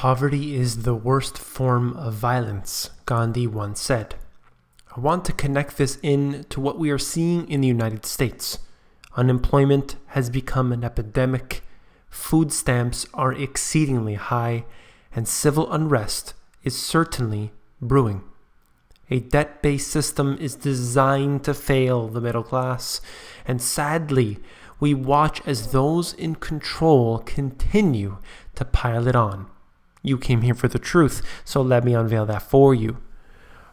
Poverty is the worst form of violence, Gandhi once said. I want to connect this in to what we are seeing in the United States. Unemployment has become an epidemic, food stamps are exceedingly high, and civil unrest is certainly brewing. A debt-based system is designed to fail the middle class, and sadly, we watch as those in control continue to pile it on. You came here for the truth, so let me unveil that for you.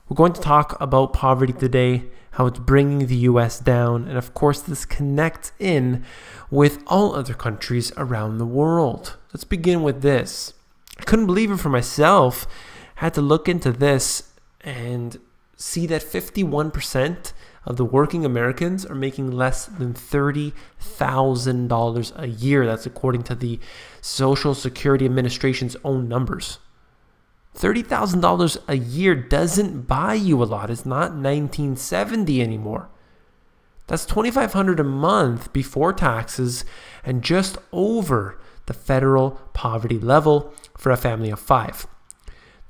We're going to talk about poverty today, how it's bringing the US down, and of course this connects in with all other countries around the world. Let's begin with this. I couldn't believe it for myself. I had to look into this and see that 51% of the working Americans are making less than $30,000 a year. That's according to the Social Security Administration's own numbers. $30,000 a year doesn't buy you a lot. It's not 1970 anymore. That's $2,500 a month before taxes and just over the federal poverty level for a family of 5.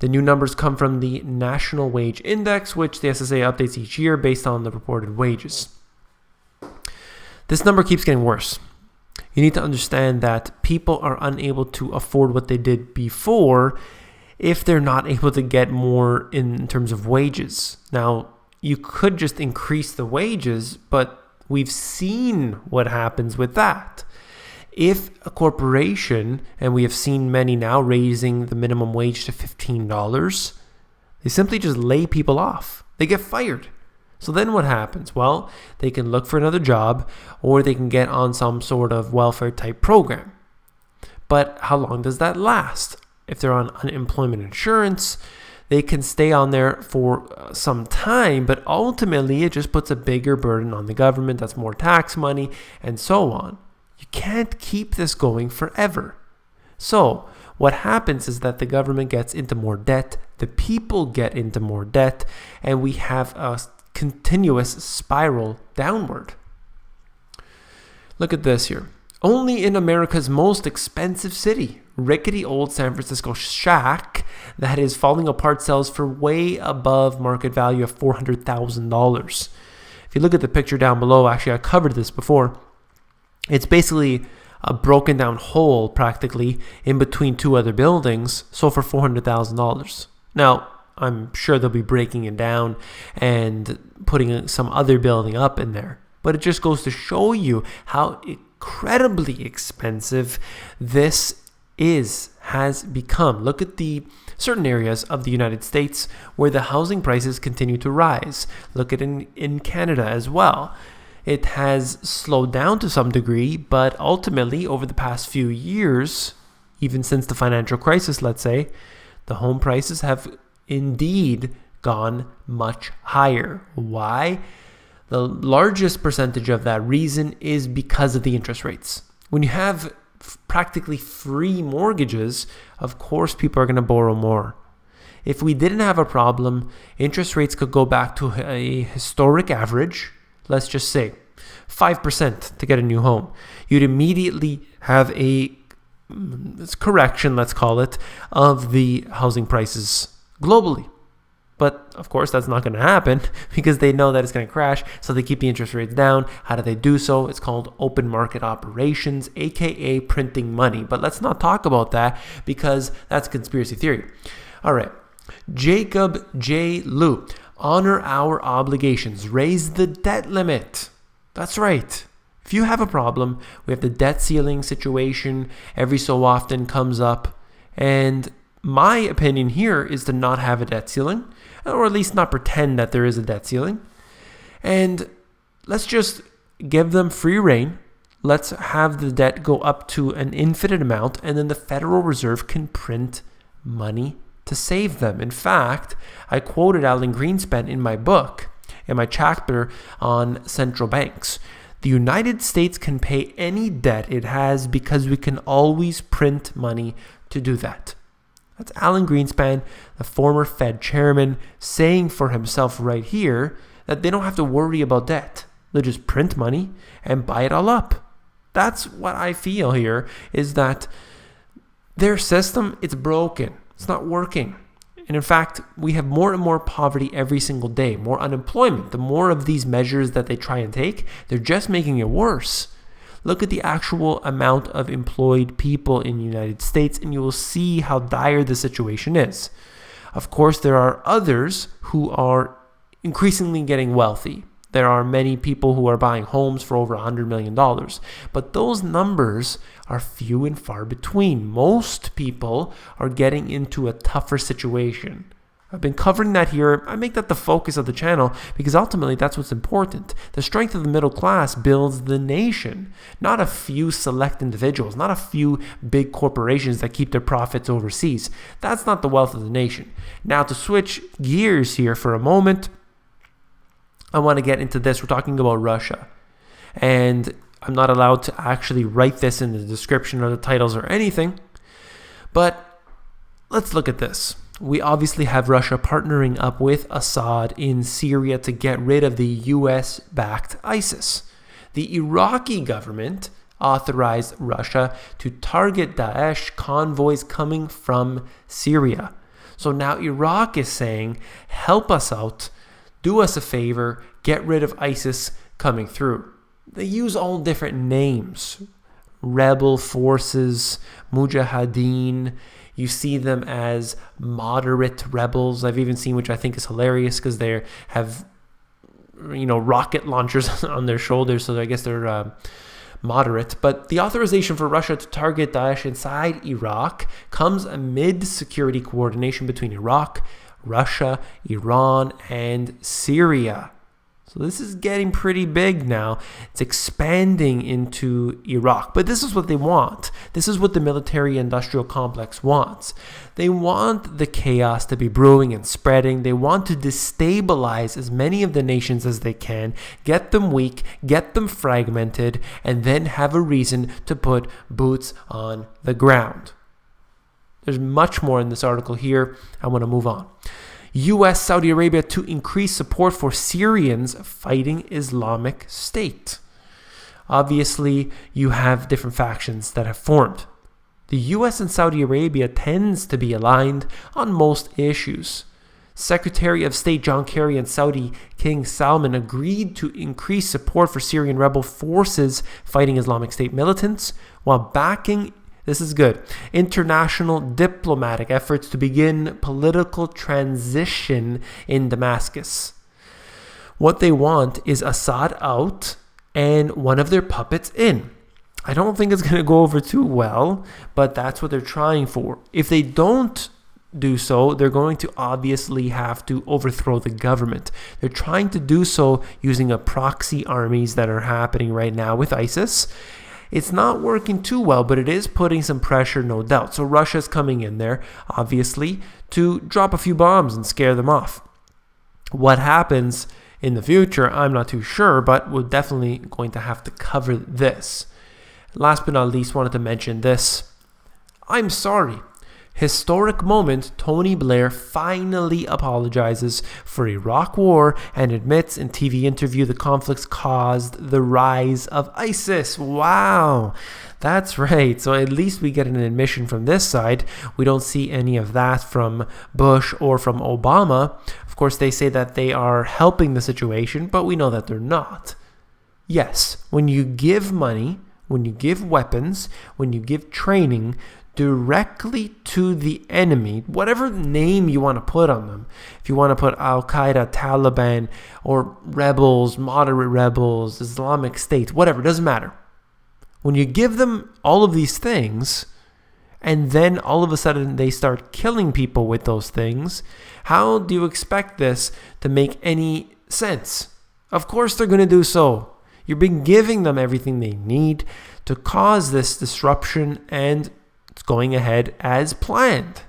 The new numbers come from the National Wage Index, which the SSA updates each year based on the reported wages. This number keeps getting worse. You need to understand that people are unable to afford what they did before if they're not able to get more in terms of wages. Now, you could just increase the wages, but we've seen what happens with that. If a corporation, and we have seen many now raising the minimum wage to $15, they simply just lay people off. They get fired. So then what happens? Well, they can look for another job or they can get on some sort of welfare type program. But how long does that last? If they're on unemployment insurance, they can stay on there for some time, but ultimately it just puts a bigger burden on the government. That's more tax money and so on. You can't keep this going forever. So what happens is that the government gets into more debt, the people get into more debt, and we have a continuous spiral downward. Look at this here. Only in America's most expensive city, rickety old San Francisco shack that is falling apart sells for way above market value of $400,000. If you look at the picture down below, actually I covered this before. It's basically a broken down hole practically in between two other buildings, sold for $400,000. Now, I'm sure they'll be breaking it down and putting some other building up in there. But it just goes to show you how incredibly expensive this has become. Look at the certain areas of the United States where the housing prices continue to rise. Look at in Canada as well. It has slowed down to some degree, but ultimately over the past few years, even since the financial crisis, let's say, the home prices have indeed gone much higher. Why? The largest percentage of that reason is because of the interest rates. When you have practically free mortgages, of course people are going to borrow more. If we didn't have a problem, interest rates could go back to a historic average, let's just say 5% to get a new home. You'd immediately have a correction, let's call it, of the housing prices globally. But of course, that's not going to happen because they know that it's going to crash. So they keep the interest rates down. How do they do so? It's called open market operations, aka printing money. But let's not talk about that because that's conspiracy theory. All right. Jacob J. Liu. Honor our obligations. Raise the debt limit. That's right. If you have a problem, we have the debt ceiling situation every so often comes up. And my opinion here is to not have a debt ceiling, or at least not pretend that there is a debt ceiling. And let's just give them free rein. Let's have the debt go up to an infinite amount, and then the Federal Reserve can print money to save them. In fact, I quoted Alan Greenspan in my book, in my chapter on central banks. The United States can pay any debt it has because we can always print money to do that. That's Alan Greenspan, the former Fed chairman, saying for himself right here that they don't have to worry about debt. They just print money and buy it all up. That's what I feel here, is that Their system, it's broken. It's not working. And in fact, we have more and more poverty every single day, more unemployment. The more of these measures that they try and take, they're just making it worse. Look at the actual amount of employed people in the United States, and you will see how dire the situation is. Of course, there are others who are increasingly getting wealthy. There are many people who are buying homes for over $100 million. But those numbers are few and far between. Most people are getting into a tougher situation. I've been covering that here. I make that the focus of the channel because ultimately that's what's important. The strength of the middle class builds the nation, not a few select individuals, not a few big corporations that keep their profits overseas. That's not the wealth of the nation. Now, to switch gears here for a moment, I want to get into this. We're talking about Russia. And I'm not allowed to actually write this in the description or the titles or anything. But let's look at this. We obviously have Russia partnering up with Assad in Syria to get rid of the US-backed ISIS. The Iraqi government authorized Russia to target Daesh convoys coming from Syria. So now Iraq is saying, help us out. Do us a favor, get rid of ISIS coming through. They use all different names. Rebel forces, Mujahideen. You see them as moderate rebels. I've even seen, which I think is hilarious because they have, rocket launchers on their shoulders. So I guess they're moderate. But the authorization for Russia to target Daesh inside Iraq comes amid security coordination between Iraq, Russia, Iran, and Syria. So this is getting pretty big now. It's expanding into Iraq. But this is what they want. This is what the military-industrial complex wants. They want the chaos to be brewing and spreading. They want to destabilize as many of the nations as they can, get them weak, get them fragmented, and then have a reason to put boots on the ground. There's much more in this article here. I want to move on. U.S. Saudi Arabia to increase support for Syrians fighting Islamic State. Obviously, you have different factions that have formed. The U.S. and Saudi Arabia tends to be aligned on most issues. Secretary of State John Kerry and Saudi King Salman agreed to increase support for Syrian rebel forces fighting Islamic State militants while backing, this is good, international diplomatic efforts to begin political transition in Damascus. What they want is Assad out and one of their puppets in. I don't think it's going to go over too well, but that's what they're trying for. If they don't do so, they're going to obviously have to overthrow the government. They're trying to do so using a proxy armies that are happening right now with ISIS. It's not working too well, but it is putting some pressure, no doubt. So Russia's coming in there, obviously, to drop a few bombs and scare them off. What happens in the future, I'm not too sure, but we're definitely going to have to cover this. Last but not least, wanted to mention this. I'm sorry. Historic moment, Tony Blair finally apologizes for Iraq war and admits in TV interview the conflicts caused the rise of ISIS. Wow, that's right. So at least we get an admission from this side. We don't see any of that from Bush or from Obama. Of course, they say that they are helping the situation, but we know that they're not. Yes, when you give money, when you give weapons, when you give training directly to the enemy, whatever name you want to put on them. If you want to put Al-Qaeda, Taliban, or rebels, moderate rebels, Islamic State, whatever, doesn't matter. When you give them all of these things, and then all of a sudden they start killing people with those things, how do you expect this to make any sense? Of course they're going to do so. You've been giving them everything they need to cause this disruption, and it's going ahead as planned.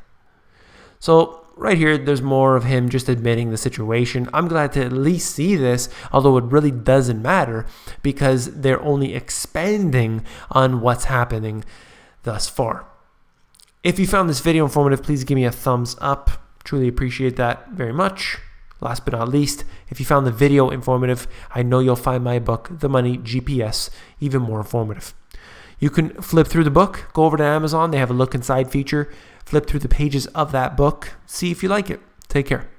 So right here, there's more of him just admitting the situation. I'm glad to at least see this, although it really doesn't matter because they're only expanding on what's happening thus far. If you found this video informative, please give me a thumbs up. Truly appreciate that very much. Last but not least, if you found the video informative, I know you'll find my book, The Money GPS, even more informative. You can flip through the book, go over to Amazon. They have a look inside feature. Flip through the pages of that book. See if you like it. Take care.